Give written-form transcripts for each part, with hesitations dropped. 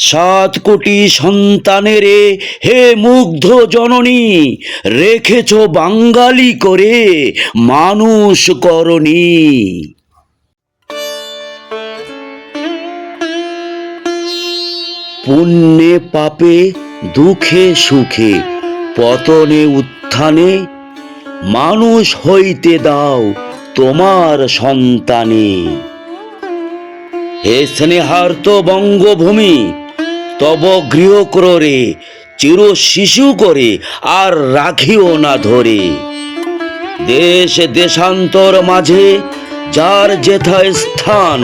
সাত কোটি সন্তানেরে হে মুগ্ধ জননী, রেখেছ বাঙালি করে মানুষ করনি। পুণ্যে পাপে দুঃখে সুখে পতনে উত্থানে মানুষ হইতে দাও তোমার সন্তানে। হে স্নেহার্ত বঙ্গভূমি, তব গৃহক্রোরে চির শিশু করে আর রাখিও না ধরে। দেশ দেশান্তর মাঝে যার যেথায় স্থান,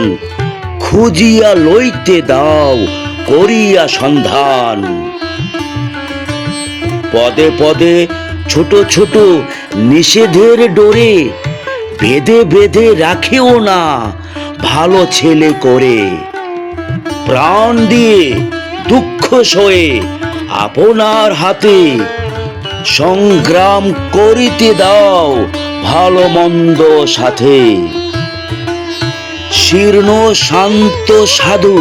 খুঁজিয়া লইতে দাও করিয়া সন্ধান। পদে পদে ছোট ছোট নিষেধের ডোরে বেঁধে বেঁধে রাখিও না ভালো ছেলে করে। প্রাণ দিয়ে দুঃখ সয়ে আপনার হাতে সংগ্রাম করিতে দাও ভালো মন্দ সাথে। শীর্ণ শান্ত সাধু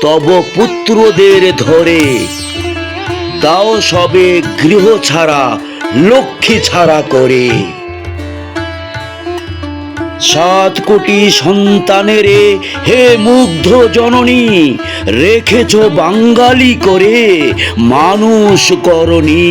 তব পুত্রদের ধরে দাও সবে গৃহ ছাড়া লক্ষ্মী ছাড়া করে। সাত কোটি সন্তানেরে হে মুগ্ধ জননী, রেখেছ বাঙালি করে মানুষ করনি।